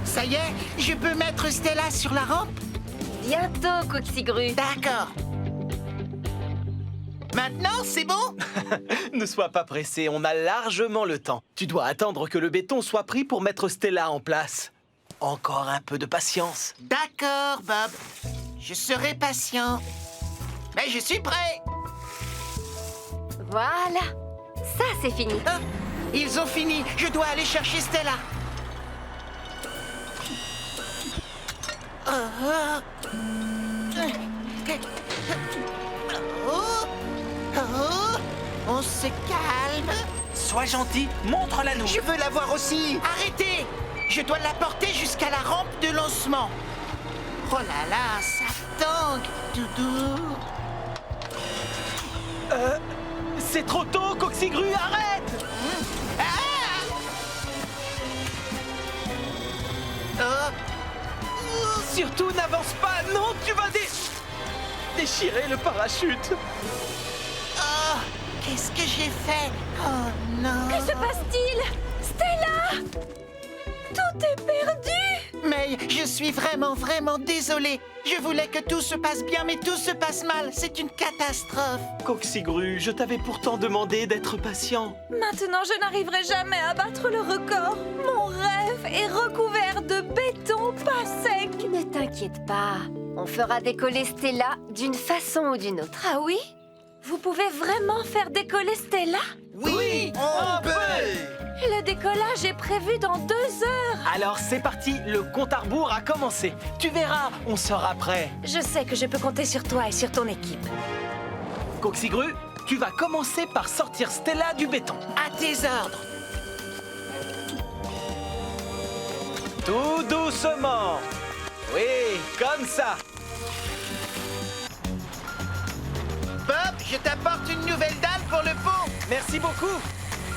Ça y est, je peux mettre Stella sur la rampe? Bientôt, Coxigru. D'accord. Maintenant, c'est bon? Ne sois pas pressé, on a largement le temps. Tu dois attendre que le béton soit pris pour mettre Stella en place. Encore un peu de patience. D'accord, Bob. Je serai patient. Mais je suis prêt. Voilà. Ça, c'est fini. Ah, ils ont fini. Je dois aller chercher Stella. On se calme. Sois gentil, montre-la nous. Je veux la voir aussi. Arrêtez. Je dois la porter jusqu'à la rampe de lancement. Oh là là, ça tangue, Doudou. C'est trop tôt, Coxigru, arrête! Surtout, n'avance pas! Non, tu vas déchirer le parachute! Oh, qu'est-ce que j'ai fait? Oh non. Que se passe-t-il? Stella! Tout est perdu! Mais je suis vraiment désolé. Je voulais que tout se passe bien, mais tout se passe mal. C'est une catastrophe. Coxigru, je t'avais pourtant demandé d'être patient. Maintenant, je n'arriverai jamais à battre le record. Mon rêve est recouvert de béton pas sec. Ne t'inquiète pas. On fera décoller Stella d'une façon ou d'une autre. Ah oui? Vous pouvez vraiment faire décoller Stella? Oui, on peut. Le décollage est prévu dans 2 heures. Alors c'est parti, le compte à rebours a commencé. Tu verras, on sera prêt. Je sais que je peux compter sur toi et sur ton équipe. Coxigru, tu vas commencer par sortir Stella du béton. À tes ordres. Tout doucement. Oui, comme ça. Bob, je t'apporte une nouvelle dalle pour le pont. Merci beaucoup.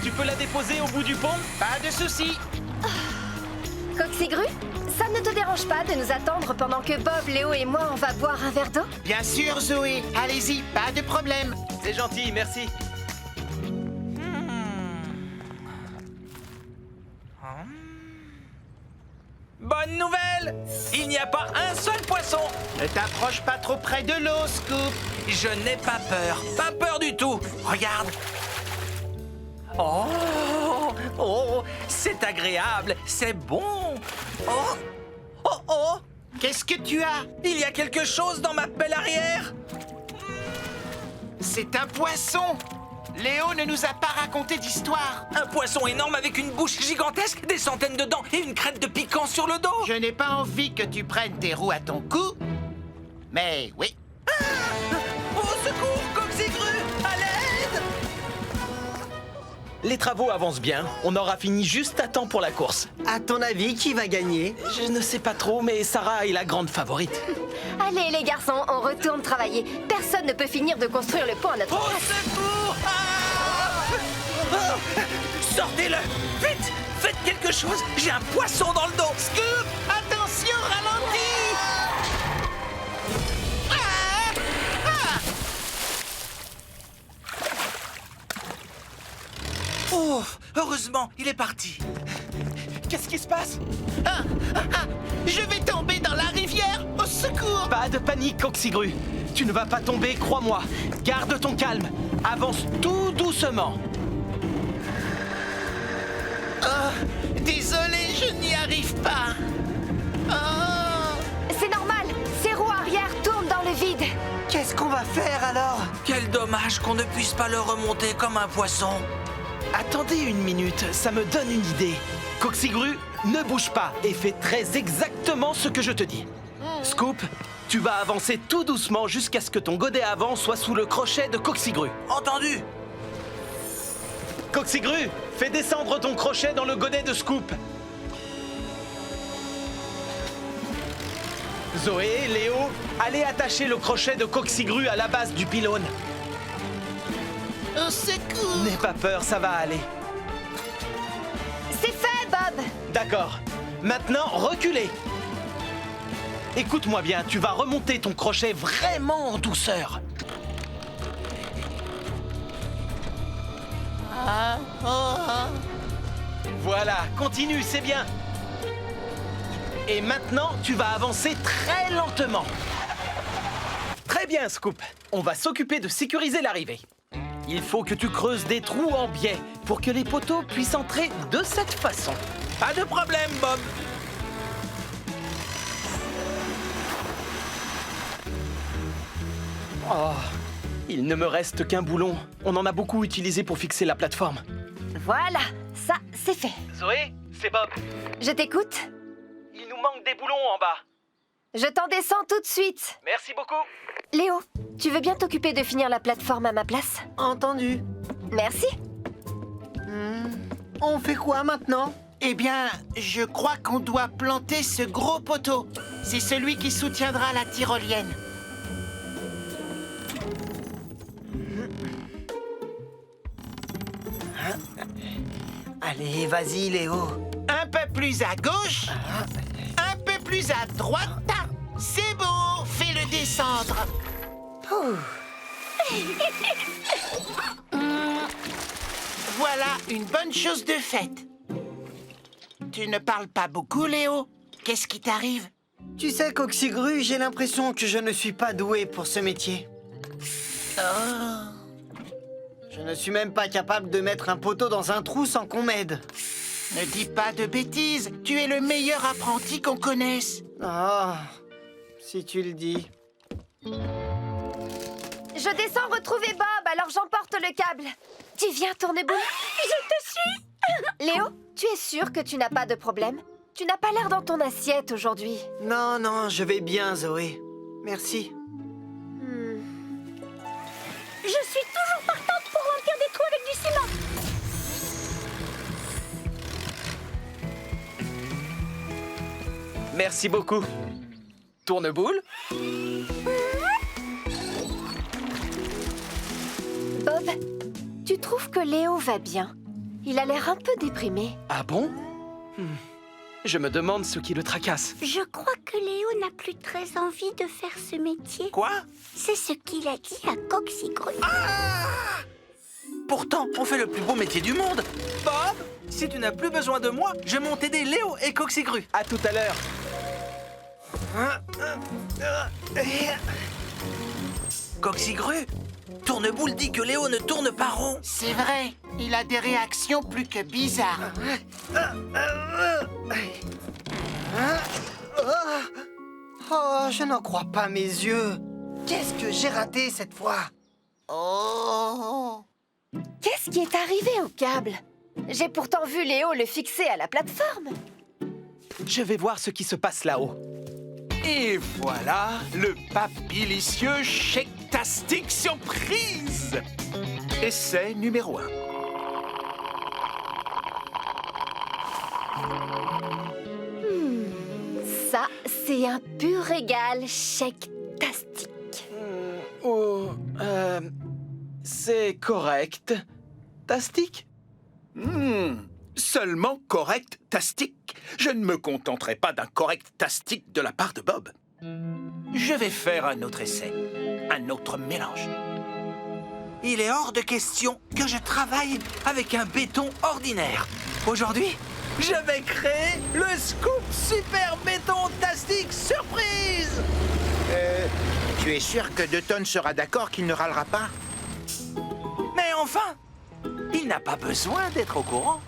Tu peux la déposer au bout du pont? Pas de souci. Coxigru, ça ne te dérange pas de nous attendre pendant que Bob, Léo et moi, on va boire un verre d'eau? Bien sûr, Zoé. Allez-y, pas de problème. C'est gentil, merci. Bonne nouvelle! Il n'y a pas un seul poisson! Ne t'approche pas trop près de l'eau, Scoop. Je n'ai pas peur. Pas peur du tout. Regarde. Oh, c'est agréable. C'est bon. Oh. Qu'est-ce que tu as? Il y a quelque chose dans ma pelle arrière. C'est un poisson. Léo ne nous a pas raconté d'histoire. Un poisson énorme avec une bouche gigantesque, des centaines de dents et une crête de piquant sur le dos. Je n'ai pas envie que tu prennes tes roues à ton cou. Mais oui. Au secours, Coxigru! À l'aide! Les travaux avancent bien. On aura fini juste à temps pour la course. À ton avis, qui va gagner? Je ne sais pas trop, mais Sarah est la grande favorite. Allez, les garçons, on retourne travailler. Personne ne peut finir de construire le pont à notre Au place. secours! Sortez-le! Vite! Faites quelque chose! J'ai un poisson dans le dos! Scoop, attention, ralentis. Heureusement, il est parti. Qu'est-ce qui se passe? Je vais tomber dans la rivière. Au secours! Pas de panique, Coxigru. Tu ne vas pas tomber, crois-moi. Garde ton calme. Avance tout doucement. Désolé, je n'y arrive pas. C'est normal, ses roues arrière tournent dans le vide. Qu'est-ce qu'on va faire alors? Quel dommage qu'on ne puisse pas le remonter comme un poisson. Attendez une minute, ça me donne une idée. Coxigru, ne bouge pas et fais très exactement ce que je te dis. Scoop, tu vas avancer tout doucement jusqu'à ce que ton godet avant soit sous le crochet de Coxigru. Entendu? Coxigru, fais descendre ton crochet dans le godet de Scoop. Zoé, Léo, allez attacher le crochet de Coxigru à la base du pylône. Au secours! N'aie pas peur, ça va aller. C'est fait, Bob. D'accord. Maintenant, reculez. Écoute-moi bien, tu vas remonter ton crochet vraiment en douceur. Voilà, continue, c'est bien. Et maintenant, tu vas avancer très lentement. Très bien, Scoop. On va s'occuper de sécuriser l'arrivée. Il faut que tu creuses des trous en biais pour que les poteaux puissent entrer de cette façon. Pas de problème, Bob. Oh, il ne me reste qu'un boulon. On en a beaucoup utilisé pour fixer la plateforme. Voilà, ça, c'est fait. Zoé, c'est Bob. Je t'écoute. Il nous manque des boulons en bas. Je t'en descends tout de suite. Merci beaucoup. Léo, tu veux bien t'occuper de finir la plateforme à ma place? Entendu. Merci. On fait quoi maintenant? Eh bien, je crois qu'on doit planter ce gros poteau. C'est celui qui soutiendra la tyrolienne. Allez, vas-y, Léo. Un peu plus à gauche. Un peu plus à droite. C'est bon, fais-le descendre. Voilà une bonne chose de faite. Tu ne parles pas beaucoup, Léo. Qu'est-ce qui t'arrive? Tu sais, Coxigru, j'ai l'impression que je ne suis pas doué pour ce métier. Je ne suis même pas capable de mettre un poteau dans un trou sans qu'on m'aide. Ne dis pas de bêtises. Tu es le meilleur apprenti qu'on connaisse. Ah, si tu le dis. Je descends retrouver Bob, alors j'emporte le câble. Tu viens, Tourneboule? Je te suis. Léo, tu es sûr que tu n'as pas de problème? Tu n'as pas l'air dans ton assiette aujourd'hui. Non, non, je vais bien, Zoé. Merci. Je suis toujours partante pour remplir des trous avec du ciment. Merci beaucoup. Tourneboule? Bob, tu trouves que Léo va bien? Il a l'air un peu déprimé. Ah bon? Je me demande ce qui le tracasse. Je crois que Léo n'a plus très envie de faire ce métier. Quoi? C'est ce qu'il a dit à Coxigru. Pourtant, on fait le plus beau métier du monde. Bob, si tu n'as plus besoin de moi, je monte aider Léo et Coxigru. À tout à l'heure. Coxigru, Tourneboule dit que Léo ne tourne pas rond. C'est vrai, il a des réactions plus que bizarres. Oh, je n'en crois pas mes yeux. Qu'est-ce que j'ai raté cette fois? Oh! Qu'est-ce qui est arrivé au câble? J'ai pourtant vu Léo le fixer à la plateforme. Je vais voir ce qui se passe là-haut. Et voilà le papilicieux Shake-tastic surprise. Essai numéro 1. Ça, c'est un pur régal Shake-tastic. C'est correct. Tastic? Seulement correct-tastic. Je ne me contenterai pas d'un correct-tastic de la part de Bob. Je vais faire un autre essai, un autre mélange. il est hors de question que je travaille avec un béton ordinaire. Aujourd'hui, je vais créer le Scoop Super Béton Tastic Surprise. Tu es sûr que 2 tonnes sera d'accord qu'il ne râlera pas? Mais enfin, il n'a pas besoin d'être au courant.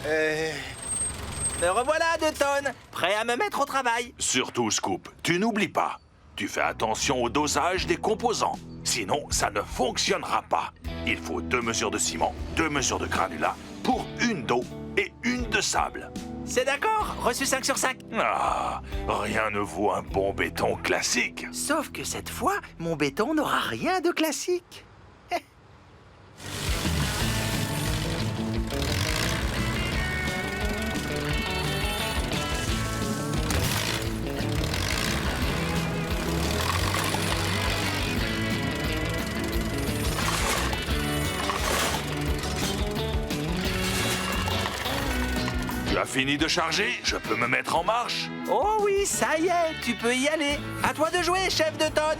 Me revoilà, 2 tonnes, prêt à me mettre au travail. Surtout, Scoop, tu n'oublies pas. Tu fais attention au dosage des composants. Sinon, ça ne fonctionnera pas. Il faut 2 mesures de ciment, 2 mesures de granulat pour 1 d'eau et 1 de sable. C'est d'accord, reçu 5 sur 5. Ah, rien ne vaut un bon béton classique. Sauf que cette fois, mon béton n'aura rien de classique. Tu as fini de charger? Je peux me mettre en marche? Oh oui, ça y est, tu peux y aller. À toi de jouer, chef 2 tonnes.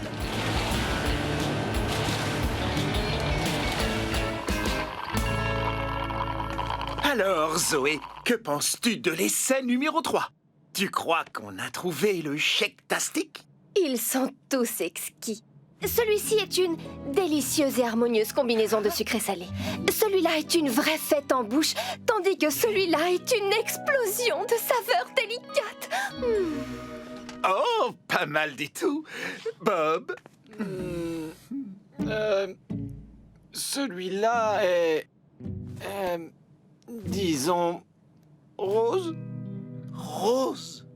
Alors, Zoé, que penses-tu de l'essai numéro 3? Tu crois qu'on a trouvé le chèque-tastique? Ils sont tous exquis. Celui-ci est une délicieuse et harmonieuse combinaison de sucre et salé. Celui-là est une vraie fête en bouche, tandis que celui-là est une explosion de saveurs délicates. Oh, pas mal du tout. Bob? Celui-là est... disons... rose. Rose?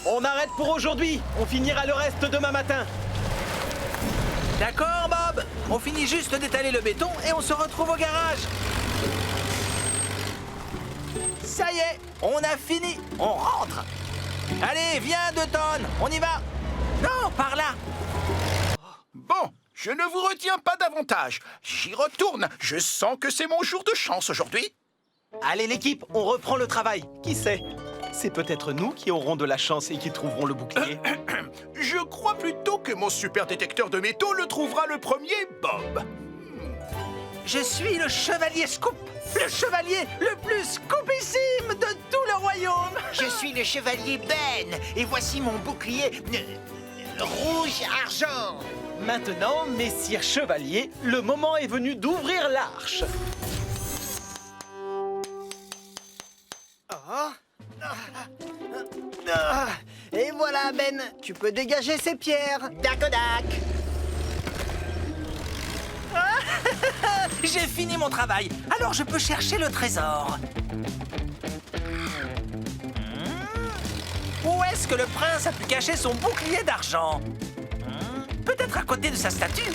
On arrête pour aujourd'hui. On finira le reste demain matin. D'accord, Bob. On finit juste d'étaler le béton et on se retrouve au garage. Ça y est, on a fini. On rentre. Allez, viens, 2 tonnes. On y va. Non, par là. Bon, je ne vous retiens pas davantage. J'y retourne. Je sens que c'est mon jour de chance aujourd'hui. Allez l'équipe, on reprend le travail. Qui sait? C'est peut-être nous qui aurons de la chance et qui trouverons le bouclier. Je crois plutôt que mon super détecteur de métaux le trouvera le premier, Bob. Je suis le chevalier Scoop. Le chevalier le plus scoopissime de tout le royaume. Je suis le chevalier Ben, et voici mon bouclier rouge-argent. Maintenant, messire chevalier, le moment est venu d'ouvrir l'arche. Et voilà, Ben, tu peux dégager ces pierres. Dacodac. J'ai fini mon travail, alors je peux chercher le trésor. Où est-ce que le prince a pu cacher son bouclier d'argent? Peut-être à côté de sa statue.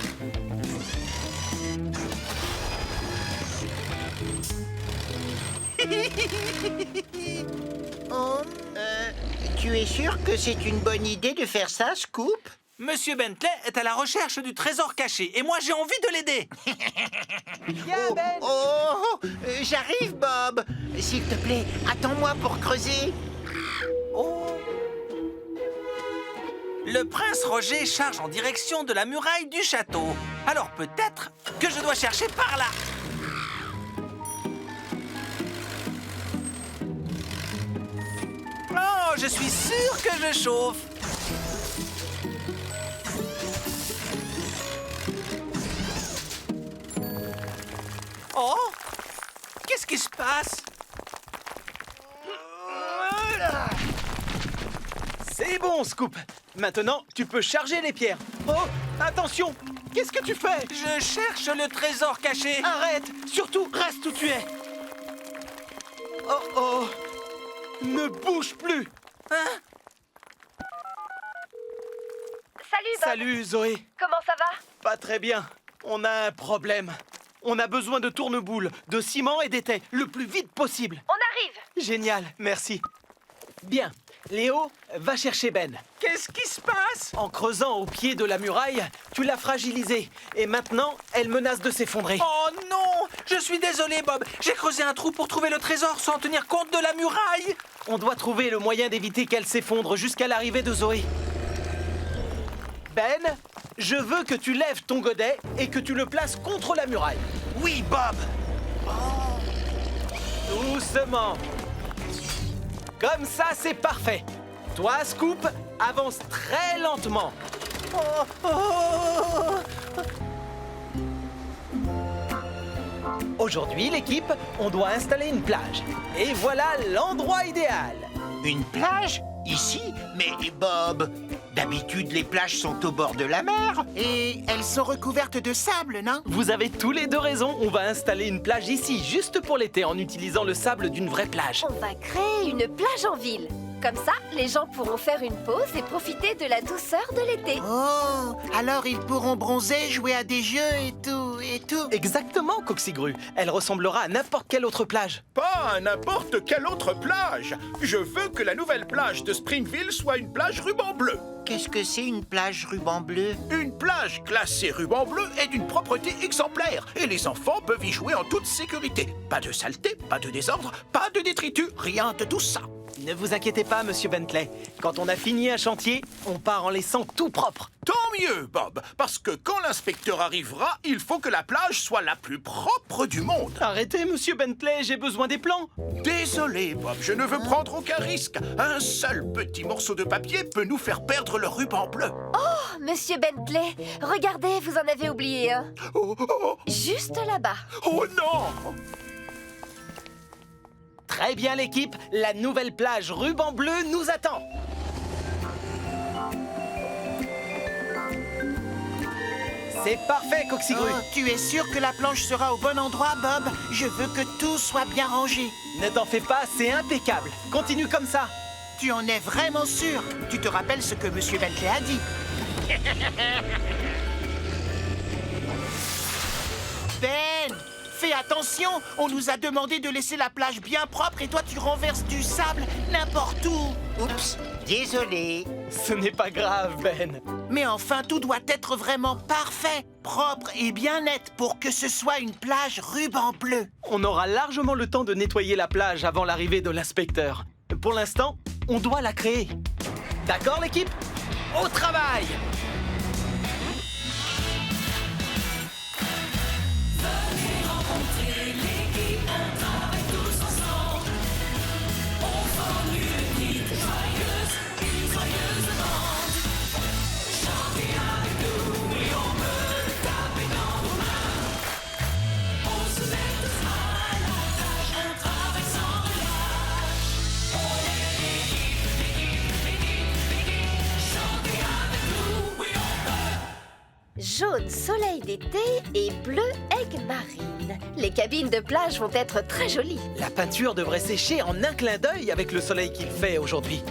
Tu es sûr que c'est une bonne idée de faire ça, Scoop? Monsieur Bentley est à la recherche du trésor caché et moi j'ai envie de l'aider. J'arrive, Bob. S'il te plaît, attends-moi pour creuser. Le prince Roger charge en direction de la muraille du château. Alors peut-être que je dois chercher par là. Oh, je suis sûr que je chauffe. Oh, qu'est-ce qui se passe? C'est bon, Scoop. Maintenant, tu peux charger les pierres. Oh, attention. Qu'est-ce que tu fais? Je cherche le trésor caché. Arrête. Surtout, reste où tu es. Oh, oh. Ne bouge plus. Hein? Salut, Bob. Salut, Zoé. Comment ça va? Pas très bien. On a un problème. On a besoin de tourneboules, de ciment et d'étais, le plus vite possible. On arrive. Génial, merci. Bien. Léo, va chercher Ben. Qu'est-ce qui se passe? En creusant au pied de la muraille, tu l'as fragilisée. Et maintenant, elle menace de s'effondrer. Oh non! Je suis désolé, Bob. J'ai creusé un trou pour trouver le trésor sans tenir compte de la muraille. On doit trouver le moyen d'éviter qu'elle s'effondre jusqu'à l'arrivée de Zoé. Ben, je veux que tu lèves ton godet et que tu le places contre la muraille. Oui, Bob. Doucement. Comme ça, c'est parfait. Toi, Scoop, avance très lentement. Aujourd'hui, l'équipe, on doit installer une plage. Et voilà l'endroit idéal. Une plage? Ici? Mais Bob, d'habitude les plages sont au bord de la mer. Et elles sont recouvertes de sable, non? Vous avez tous les deux raison, on va installer une plage ici, juste pour l'été, en utilisant le sable d'une vraie plage. On va créer une plage en ville. Comme ça, les gens pourront faire une pause et profiter de la douceur de l'été. Oh, alors ils pourront bronzer, jouer à des jeux et tout. Exactement, Coxigru. Elle ressemblera à n'importe quelle autre plage. Pas à n'importe quelle autre plage. Je veux que la nouvelle plage de Springville soit une plage ruban bleu. Qu'est-ce que c'est une plage ruban bleu? Une plage classée ruban bleu est d'une propreté exemplaire et les enfants peuvent y jouer en toute sécurité. Pas de saleté, pas de désordre, pas de détritus, rien de tout ça. Ne vous inquiétez pas, Monsieur Bentley. Quand on a fini un chantier, on part en laissant tout propre. Tant mieux, Bob, parce que quand l'inspecteur arrivera, il faut que la plage soit la plus propre du monde. Arrêtez, Monsieur Bentley, j'ai besoin des plans. Désolé, Bob, je ne veux prendre aucun risque. Un seul petit morceau de papier peut nous faire perdre le ruban bleu. Oh, Monsieur Bentley, regardez, vous en avez oublié un. Juste là-bas. Oh non! Très bien, l'équipe, la nouvelle plage ruban bleu nous attend. C'est parfait, Coxigru. Oh, tu es sûr que la planche sera au bon endroit, Bob? Je veux que tout soit bien rangé. Ne t'en fais pas, c'est impeccable. Continue comme ça. Tu en es vraiment sûr? Tu te rappelles ce que Monsieur Bentley a dit? Ben, fais attention! On nous a demandé de laisser la plage bien propre et toi tu renverses du sable n'importe où. Oups, désolé. Ce n'est pas grave, Ben. Mais enfin, tout doit être vraiment parfait, propre et bien net pour que ce soit une plage ruban bleu. On aura largement le temps de nettoyer la plage avant l'arrivée de l'inspecteur. Pour l'instant, on doit la créer. D'accord, l'équipe? Au travail! Jaune soleil d'été et bleu aigle marine. Les cabines de plage vont être très jolies. La peinture devrait sécher en un clin d'œil avec le soleil qu'il fait aujourd'hui.